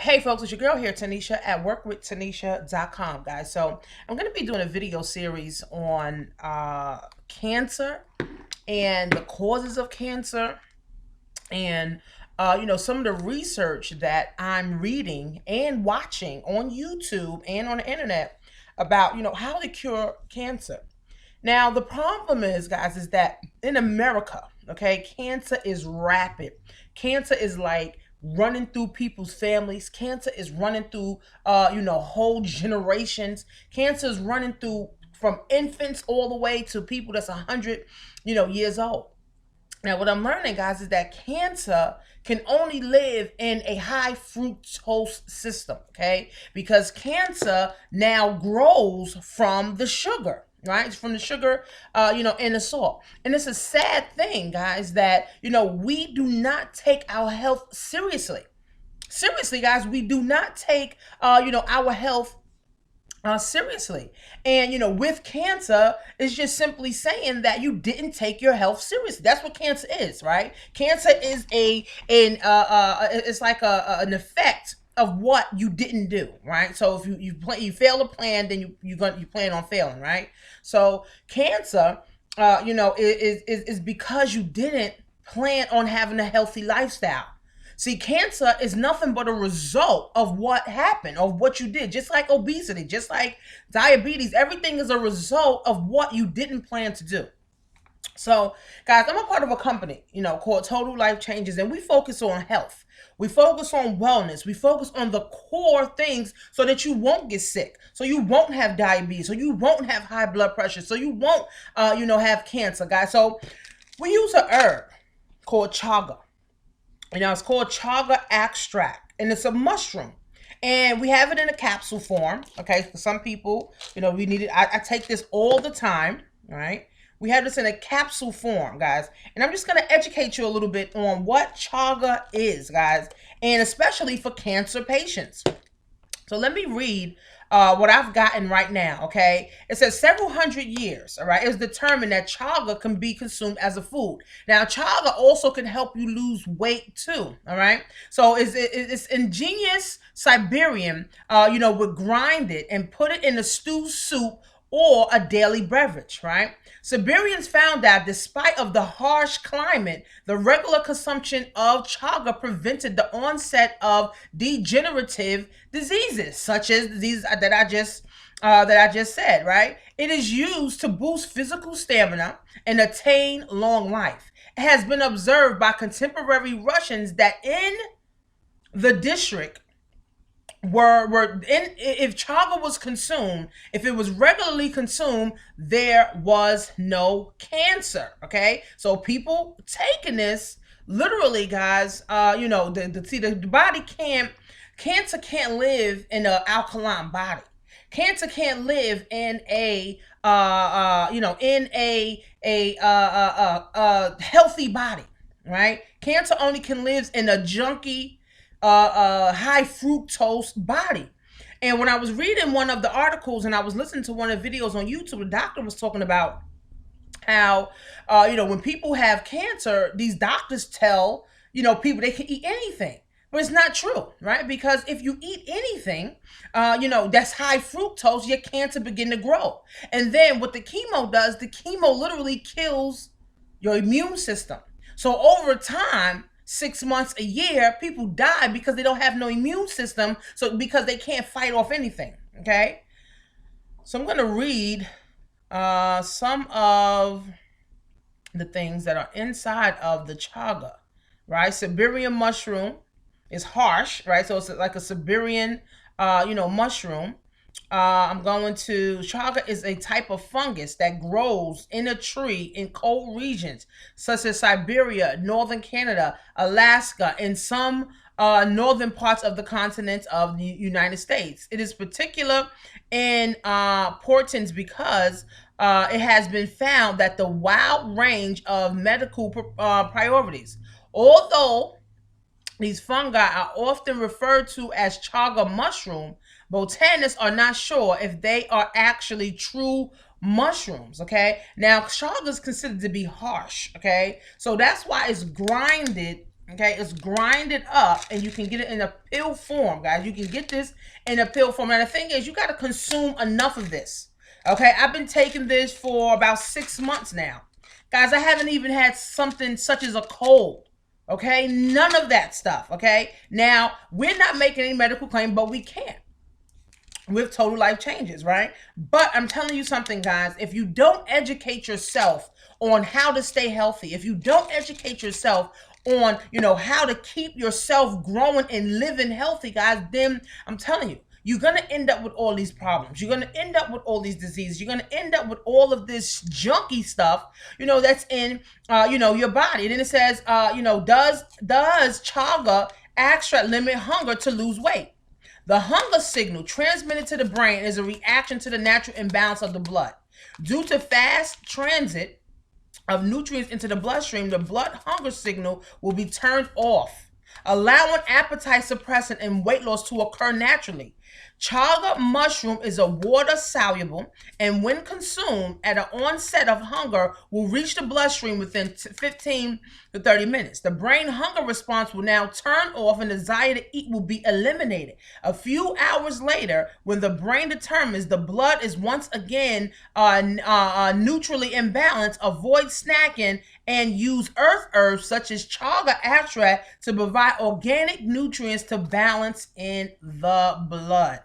Hey folks, it's your girl here, Tanisha at workwithtanisha.com, guys. So I'm going to be doing a video series on cancer and the causes of cancer and some of the research that I'm reading and watching on YouTube and on the internet about how to cure cancer. Now the problem is, guys, is that in America, okay, cancer is rapid. Cancer is like running through people's families. Cancer is running through whole generations. Cancer is running through from infants all the way to people that's 100 years old. Now, what I'm learning, guys, is that cancer can only live in a high fructose system, okay? Because cancer now grows from the sugar, right? It's from the sugar, in the salt. And it's a sad thing, guys, that, we do not take our health seriously. Seriously, guys, we do not take, our health seriously. And with cancer, it's just simply saying that you didn't take your health seriously. That's what cancer is, right? Cancer is it's like an effect of what you didn't do, right? So if you fail a plan, then you plan on failing, right? So cancer, is because you didn't plan on having a healthy lifestyle. See, cancer is nothing but a result of what happened, of what you did. Just like obesity, just like diabetes, everything is a result of what you didn't plan to do. So, guys, I'm a part of a company, called Total Life Changes, and we focus on health. We focus on wellness. We focus on the core things so that you won't get sick, so you won't have diabetes, so you won't have high blood pressure, so you won't, have cancer, guys. So we use a herb called Chaga. It's called Chaga extract, and it's a mushroom. And we have it in a capsule form, okay? For some people, we need it. I take this all the time, all right? We have this in a capsule form, guys. And I'm just going to educate you a little bit on what Chaga is, guys, and especially for cancer patients. So let me read what I've gotten right now, okay? It says several hundred years, all right? It was determined that chaga can be consumed as a food. Now, chaga also can help you lose weight too, all right? So it's ingenious Siberian, would grind it and put it in a stew soup or a daily beverage, right? Siberians found that despite of the harsh climate, the regular consumption of chaga prevented the onset of degenerative diseases, such as diseases that I just said, right? It is used to boost physical stamina and attain long life. It has been observed by contemporary Russians that in the district if chaga was consumed, if it was regularly consumed, there was no cancer. Okay, so people taking this literally, guys. The body cancer can't live in an alkaline body. Cancer can't live in a healthy body, right? Cancer only can live in a junky high fructose body. And when I was reading one of the articles and I was listening to one of the videos on YouTube, the doctor was talking about how, when people have cancer, these doctors tell, people they can eat anything. But it's not true, right? Because if you eat anything, that's high fructose, your cancer begin to grow. And then what the chemo does, the chemo literally kills your immune system. So over time, 6 months, a year, people die because they don't have no immune system. So because they can't fight off anything. Okay. So I'm going to read some of the things that are inside of the chaga, right? Siberian mushroom is harsh, right? So it's like a Siberian, mushroom. Chaga is a type of fungus that grows in a tree in cold regions, such as Siberia, northern Canada, Alaska, and some northern parts of the continent of the United States. It is particular in importance because it has been found that the wide range of medical priorities. Although these fungi are often referred to as chaga mushroom, botanists are not sure if they are actually true mushrooms. Okay, now chaga is considered to be harsh. Okay, so that's why it's grinded Okay, it's grinded up and you can get it in a pill form, guys. You can get this in a pill form. Now, the thing is, you got to consume enough of this. Okay, I've been taking this for about 6 months now. Guys, I haven't even had something such as a cold. Okay, none of that stuff. Okay, now we're not making any medical claim, but we can with total life changes, right? But I'm telling you something, guys, if you don't educate yourself on how to stay healthy, if you don't educate yourself on, how to keep yourself growing and living healthy, guys, then I'm telling you, you're going to end up with all these problems. You're going to end up with all these diseases. You're going to end up with all of this junky stuff, that's in, your body. And then it says, does chaga extract limit hunger to lose weight? The hunger signal transmitted to the brain is a reaction to the natural imbalance of the blood. Due to fast transit of nutrients into the bloodstream, the blood hunger signal will be turned off, allowing appetite suppressant and weight loss to occur naturally. Chaga mushroom is a water soluble, and when consumed at an onset of hunger, will reach the bloodstream within 15 to 30 minutes. The brain hunger response will now turn off and desire to eat will be eliminated. A few hours later, when the brain determines the blood is once again neutrally imbalanced, avoid snacking and use earth herbs such as chaga extract to provide organic nutrients to balance in the blood.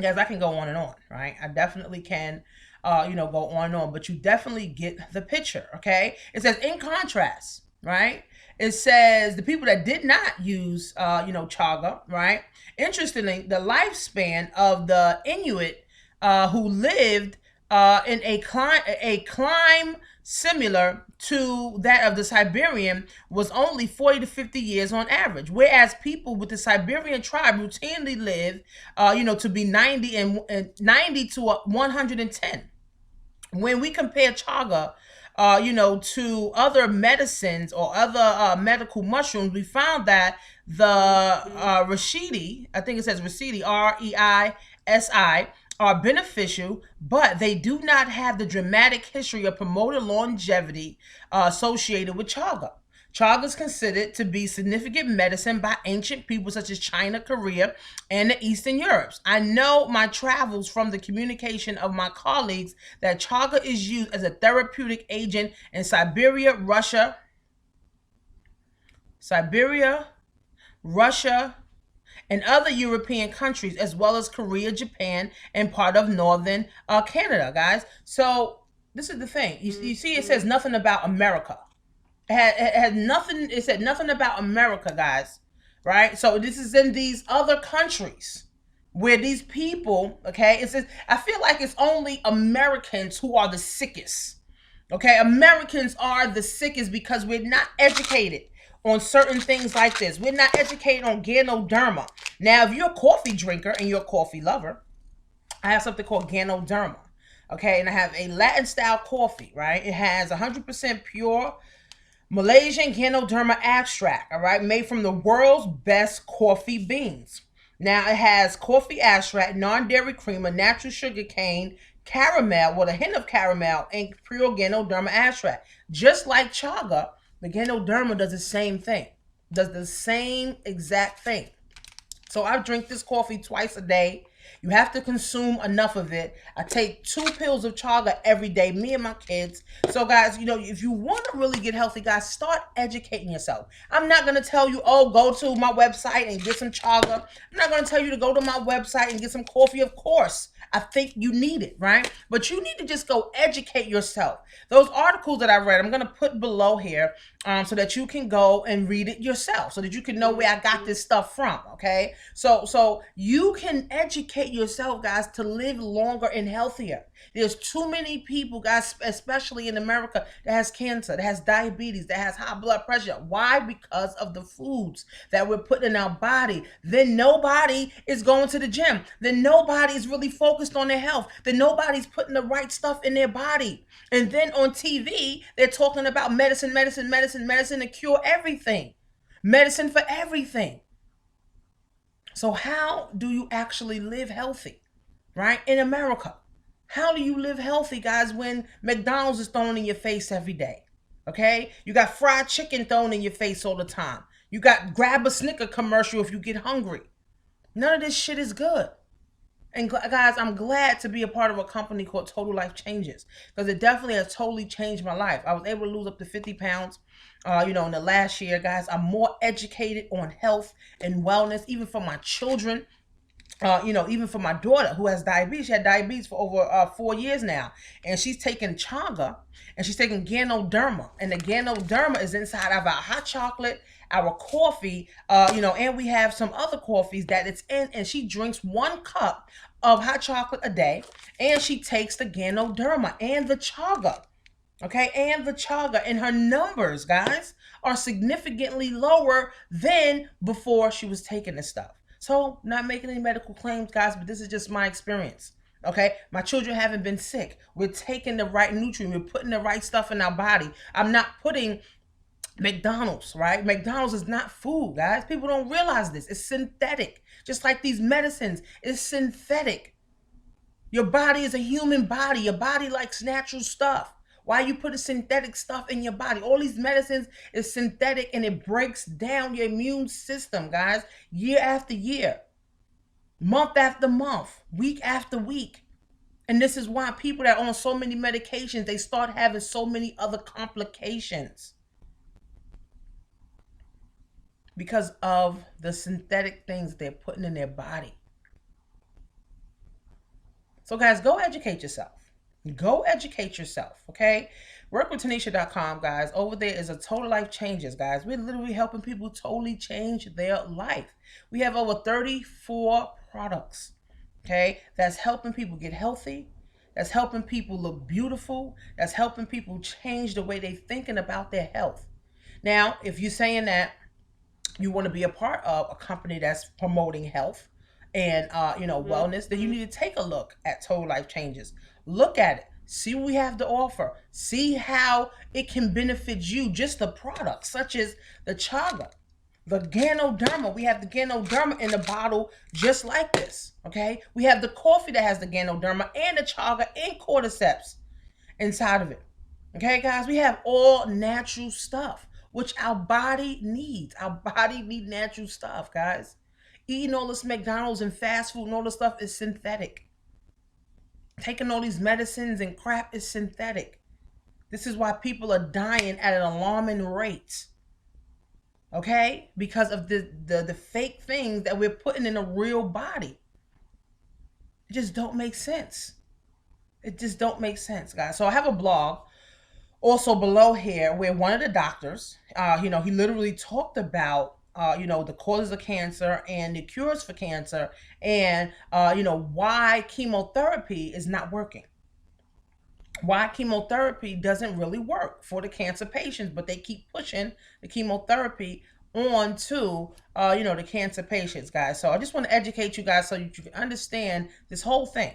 Guys, I can go on and on, right? I definitely can, go on and on, but you definitely get the picture, okay? It says, in contrast, right? It says the people that did not use, chaga, right? Interestingly, the lifespan of the Inuit who lived in a climb similar to that of the Siberian was only 40 to 50 years on average, whereas people with the Siberian tribe routinely live, to be 90 to 110. When we compare chaga, to other medicines or other medical mushrooms, we found that the Rashidi, I think it says Rashidi, REISI, are beneficial, but they do not have the dramatic history of promoted longevity associated with chaga. Chaga is considered to be significant medicine by ancient people such as China, Korea, and the Eastern Europes. I know my travels from the communication of my colleagues that chaga is used as a therapeutic agent in Siberia, Russia, and other European countries, as well as Korea, Japan, and part of northern Canada, guys. So this is the thing. You see, it says nothing about America. It had nothing. It said nothing about America, guys. Right. So this is in these other countries where these people. Okay. It says I feel like it's only Americans who are the sickest. Okay. Americans are the sickest because we're not educated on certain things like this. We're not educated on Ganoderma. Now, if you're a coffee drinker and you're a coffee lover, I have something called Ganoderma. Okay, and I have a Latin style coffee, right? It has 100% pure Malaysian Ganoderma extract, all right, made from the world's best coffee beans. Now, it has coffee extract, non-dairy creamer, natural sugar cane, caramel with a hint of caramel, and pure Ganoderma extract. Just like chaga, the Ganoderma does the same thing, does the same exact thing. So I drink this coffee twice a day. You have to consume enough of it. I take 2 pills of chaga every day, me and my kids. So guys, if you want to really get healthy, guys, start educating yourself. I'm not going to tell you, go to my website and get some chaga. I'm not going to tell you to go to my website and get some coffee. Of course, I think you need it, right? But you need to just go educate yourself. Those articles that I read, I'm going to put below here so that you can go and read it yourself, so that you can know where I got this stuff from, okay? So you can educate yourself, guys, to live longer and healthier. There's too many people, guys, especially in America, that has cancer, that has diabetes, that has high blood pressure. Why? Because of the foods that we're putting in our body. Then nobody is going to the gym. Then nobody is really focused on their health. Then nobody's putting the right stuff in their body. And then on TV, they're talking about medicine to cure everything. Medicine for everything. So how do you actually live healthy, right? In America, how do you live healthy, guys, when McDonald's is thrown in your face every day? Okay? You got fried chicken thrown in your face all the time. You got grab a Snicker commercial if you get hungry. None of this shit is good. And guys, I'm glad to be a part of a company called Total Life Changes, because it definitely has totally changed my life. I was able to lose up to 50 pounds, in the last year, guys. I'm more educated on health and wellness, even for my children. Even for my daughter who has diabetes. She had diabetes for over 4 years now, and she's taking Chaga, and she's taking Ganoderma, and the Ganoderma is inside of our hot chocolate, our coffee, and we have some other coffees that it's in, and she drinks 1 cup of hot chocolate a day, and she takes the Ganoderma and the Chaga. Okay, and the Chaga, and her numbers, guys, are significantly lower than before she was taking this stuff. So, not making any medical claims, guys, but this is just my experience. Okay, my children haven't been sick. We're taking the right nutrient. We're putting the right stuff in our body. I'm not putting McDonald's, right? McDonald's is not food, guys. People don't realize this. It's synthetic. Just like these medicines, it's synthetic. Your body is a human body. Your body likes natural stuff. Why you put a synthetic stuff in your body? All these medicines is synthetic, and it breaks down your immune system, guys, year after year, month after month, week after week. And this is why people that are on so many medications, they start having so many other complications, because of the synthetic things they're putting in their body. So guys, go educate yourself. Go educate yourself, okay? Workwithtanisha.com, guys. Over there is a Total Life Changes, guys. We're literally helping people totally change their life. We have over 34 products, okay? That's helping people get healthy. That's helping people look beautiful. That's helping people change the way they're thinking about their health. Now, if you're saying that you want to be a part of a company that's promoting health and wellness, then you need to take a look at Total Life Changes. Look at it. See what we have to offer. See how it can benefit you. Just the products, such as the Chaga, the Ganoderma. We have the Ganoderma in the bottle just like this. Okay? We have the coffee that has the Ganoderma and the Chaga and cordyceps inside of it. Okay, guys? We have all natural stuff, which our body needs. Our body needs natural stuff, guys. Eating all this McDonald's and fast food and all this stuff is synthetic. Taking all these medicines and crap is synthetic. This is why people are dying at an alarming rate. Okay? Because of the fake things that we're putting in a real body. It just don't make sense. It just don't make sense, guys. So I have a blog also below here where one of the doctors, he literally talked about the causes of cancer and the cures for cancer, and why chemotherapy is not working. Why chemotherapy doesn't really work for the cancer patients, but they keep pushing the chemotherapy on to the cancer patients, guys. So I just want to educate you guys so you can understand this whole thing.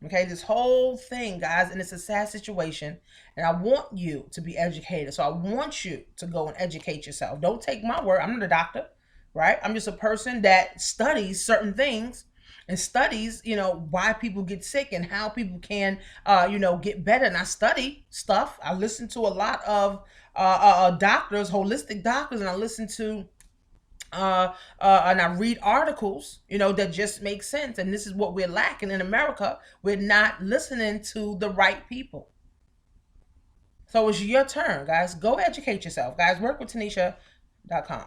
Okay, this whole thing, guys, and it's a sad situation, and I want you to be educated. So I want you to go and educate yourself. Don't take my word. I'm not a doctor, right? I'm just a person that studies certain things and studies, why people get sick and how people can, get better. And I study stuff. I listen to a lot of doctors, holistic doctors, and I listen to and I read articles, that just make sense. And this is what we're lacking in America. We're not listening to the right people. So it's your turn, guys. Go educate yourself, guys. Workwithtanisha.com.